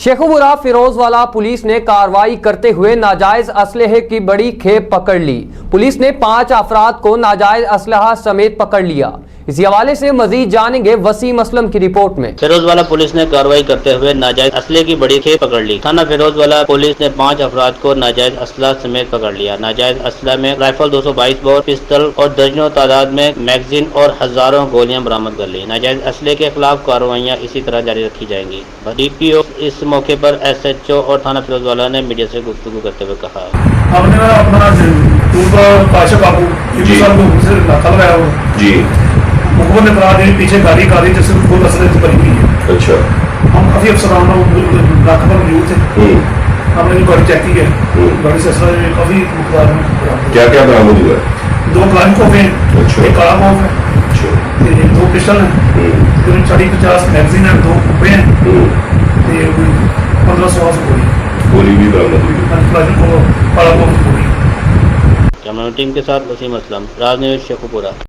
Sheikhupura Firozwala police ने कार्रवाई करते हुए नाजायज असलहे की बड़ी खेप पकड़ ली। पुलिस ने 5 अफराद को नाजायज असलहा समेत पकड़ लिया। इसी हवाले से मजीद जानेंगे वसीम असलम की रिपोर्ट में। फिरोजवाला पुलिस ने कार्रवाई करते हुए नाजायज असले की बड़ी खेप पकड़ ली। थाना फिरोजवाला पुलिस ने 5 अफराद को नाजायज असला समेत पकड़ लिया। नाजायज असला में राइफल 222 बोर, पिस्टल और दर्जनों तादाद में मैगजीन और हजारों गोलियां बरामद कर ली। नाजायज असले के खिलाफ कार्रवाइयां इसी तरह जारी रखी जाएंगी। DPO इस मौके पर SHO और थाना फिरोजवाला ने मीडिया से गुफ्तगू करते हुए कहा, हमने अपना काशिफ बाबू जी मुखबर ने कहा पीछे गाड़ी जिससे खुद असले से भरी हुई है। अच्छा, हम काफी अफसरान इलाके पर मौजूद थे। हमने जो गाड़ी चेक की है, गाड़ी से असला काफी मकदार में क्या क्या बरामद हुआ? 2 क्लाइन कोफ है, अच्छा। एक काला कोफ है, अच्छा। 2 पिस्टल है, 40-50 मैगजीन है, 2 कुप्पे हैं, 1500 गोली भी बरामद हुई। काला कोफ गोली। कैमरा टीम के साथ वसीम असलम, राज न्यूज़ शेखुपुरा।